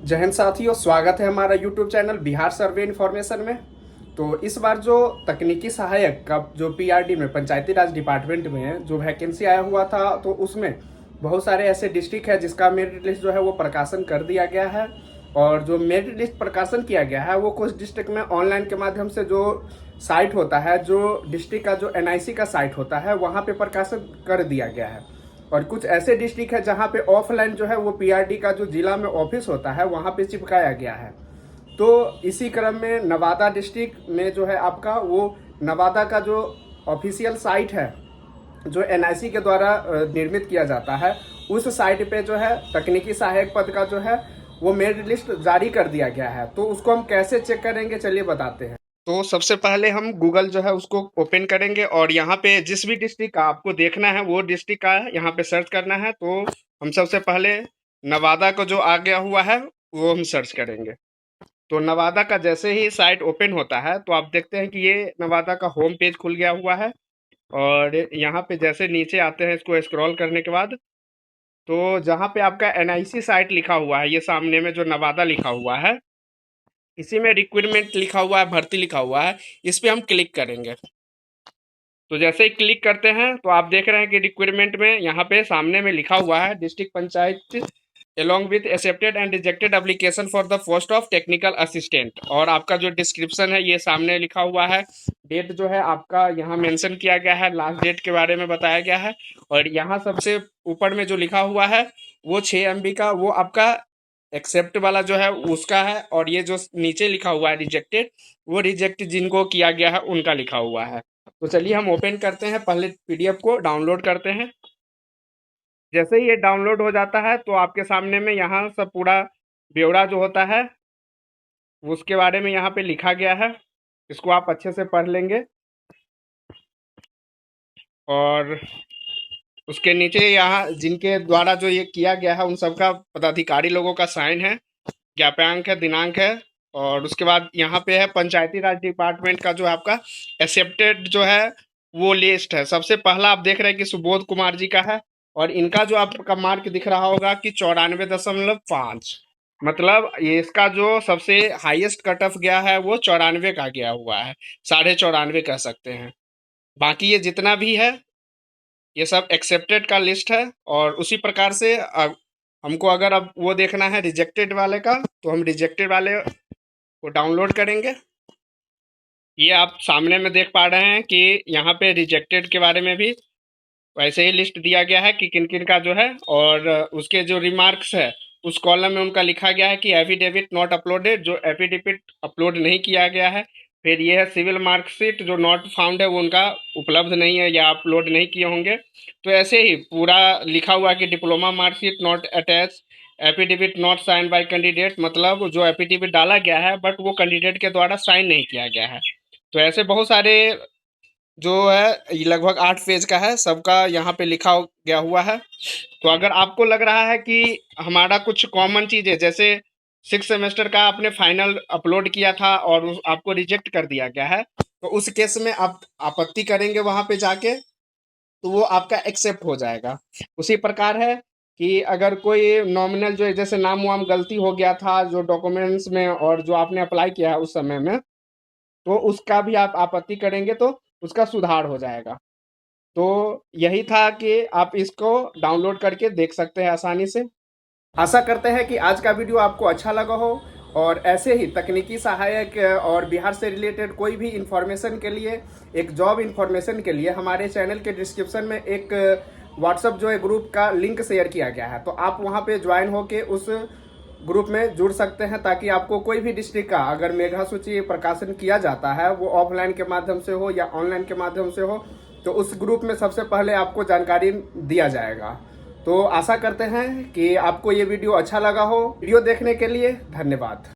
जय हिंद साथियों, स्वागत है हमारा यूट्यूब चैनल बिहार सर्वे इन्फॉर्मेशन में। तो इस बार जो तकनीकी सहायक का जो पीआरडी में पंचायती राज डिपार्टमेंट में जो वैकेंसी आया हुआ था, तो उसमें बहुत सारे ऐसे डिस्ट्रिक्ट है जिसका मेरिट लिस्ट जो है वो प्रकाशन कर दिया गया है। और जो मेरिट लिस्ट प्रकाशन किया गया है वो कुछ डिस्ट्रिक्ट में ऑनलाइन के माध्यम से जो साइट होता है, जो डिस्ट्रिक्ट का जो एनआईसी का साइट होता है, वहाँ पे प्रकाशन कर दिया गया है। और कुछ ऐसे डिस्ट्रिक्ट है जहाँ पे ऑफलाइन जो है वो पीआरडी का जो जिला में ऑफिस होता है वहाँ पे चिपकाया गया है। तो इसी क्रम में नवादा डिस्ट्रिक्ट में जो है आपका वो नवादा का जो ऑफिशियल साइट है जो एनआईसी के द्वारा निर्मित किया जाता है, उस साइट पे जो है तकनीकी सहायक पद का जो है वो मेरिट लिस्ट जारी कर दिया गया है। तो उसको हम कैसे चेक करेंगे, चलिए बताते हैं। तो सबसे पहले हम गूगल जो है उसको ओपन करेंगे और यहाँ पे जिस भी डिस्ट्रिक्ट का आपको देखना है वो डिस्ट्रिक्ट का यहाँ पे सर्च करना है। तो हम सबसे पहले नवादा को जो आ गया हुआ है वो हम सर्च करेंगे। तो नवादा का जैसे ही साइट ओपन होता है तो आप देखते हैं कि ये नवादा का होम पेज खुल गया हुआ है। और यहाँ पे जैसे नीचे आते हैं, इसको स्क्रॉल करने के बाद तो जहाँ पे आपका एनआईसी साइट लिखा हुआ है, ये सामने में जो नवादा लिखा हुआ है, इसी में रिक्वायरमेंट लिखा हुआ है, भर्ती लिखा हुआ है, इस पे हम क्लिक करेंगे। तो जैसे ही क्लिक करते हैं तो आप देख रहे हैं कि रिक्वायरमेंट में यहाँ पे सामने में लिखा हुआ है district panchayat along with accepted and rejected application for the post of technical assistant। और आपका जो डिस्क्रिप्शन है ये सामने लिखा हुआ है। डेट जो है आपका यहाँ मेंशन किया गया है, लास्ट डेट के बारे में बताया गया है। और यहाँ सबसे ऊपर में जो लिखा हुआ है वो 6 MB का वो आपका एक्सेप्ट वाला जो है उसका है। और ये जो नीचे लिखा हुआ है रिजेक्टेड, वो रिजेक्ट जिनको किया गया है उनका लिखा हुआ है। तो चलिए हम ओपन करते हैं, पहले पीडीएफ को डाउनलोड करते हैं। जैसे ही ये डाउनलोड हो जाता है तो आपके सामने में यहाँ सब पूरा ब्यौरा जो होता है उसके बारे में यहाँ पे लिखा गया है। इसको आप अच्छे से पढ़ लेंगे। और उसके नीचे यहाँ जिनके द्वारा जो ये किया गया है उन सबका पदाधिकारी लोगों का साइन है, ज्ञापनांक है, दिनांक है। और उसके बाद यहाँ पे है पंचायती राज डिपार्टमेंट का जो आपका एक्सेप्टेड जो है वो लिस्ट है। सबसे पहला आप देख रहे हैं कि सुबोध कुमार जी का है। और इनका जो आपका मार्क दिख रहा होगा कि 94.5, मतलब ये इसका जो सबसे हाईएस्ट कट ऑफ गया है वो 94 का गया हुआ है, 94.5 कह सकते हैं। बाकी ये जितना भी है ये सब एक्सेप्टेड का लिस्ट है। और उसी प्रकार से हमको अगर अब वो देखना है रिजेक्टेड वाले का, तो हम रिजेक्टेड वाले को डाउनलोड करेंगे। ये आप सामने में देख पा रहे हैं कि यहाँ पे रिजेक्टेड के बारे में भी वैसे ही लिस्ट दिया गया है कि किन किन का जो है। और उसके जो रिमार्क्स है उस कॉलम में उनका लिखा गया है कि एफिडेविट नॉट अपलोडेड, जो एफिडेविट अपलोड नहीं किया गया है। फिर ये है सिविल मार्कशीट जो नॉट फाउंड है, वो उनका उपलब्ध नहीं है या अपलोड नहीं किए होंगे। तो ऐसे ही पूरा लिखा हुआ कि diploma marksheet not attach, affidavit not sign by candidate, मतलब जो एफिडेविट डाला गया है बट वो कैंडिडेट के द्वारा साइन नहीं किया गया है। तो ऐसे बहुत सारे जो है ये लगभग 8 पेज का है, सबका यहाँ पे लिखा गया हुआ है। तो अगर आपको लग रहा है कि हमारा कुछ कॉमन चीज़ है, जैसे 6 सेमेस्टर का आपने फाइनल अपलोड किया था और आपको रिजेक्ट कर दिया गया है, तो उस केस में आप आपत्ति करेंगे वहाँ पे जाके तो वो आपका एक्सेप्ट हो जाएगा। उसी प्रकार है कि अगर कोई नॉमिनल जो है, जैसे नाम वाम गलती हो गया था जो डॉक्यूमेंट्स में और जो आपने अप्लाई किया है उस समय में, तो उसका भी आप आपत्ति करेंगे तो उसका सुधार हो जाएगा। तो यही था कि आप इसको डाउनलोड करके देख सकते हैं आसानी से। आशा करते हैं कि आज का वीडियो आपको अच्छा लगा हो। और ऐसे ही तकनीकी सहायक और बिहार से रिलेटेड कोई भी इंफॉर्मेशन के लिए, एक जॉब इंफॉर्मेशन के लिए हमारे चैनल के डिस्क्रिप्शन में एक व्हाट्सअप जो है ग्रुप का लिंक शेयर किया गया है। तो आप वहाँ पे ज्वाइन होके उस ग्रुप में जुड़ सकते हैं, ताकि आपको कोई भी डिस्ट्रिक्ट का अगर मेधा सूची प्रकाशन किया जाता है, वो ऑफलाइन के माध्यम से हो या ऑनलाइन के माध्यम से हो, तो उस ग्रुप में सबसे पहले आपको जानकारी दिया जाएगा। तो आशा करते हैं कि आपको ये वीडियो अच्छा लगा हो। वीडियो देखने के लिए धन्यवाद।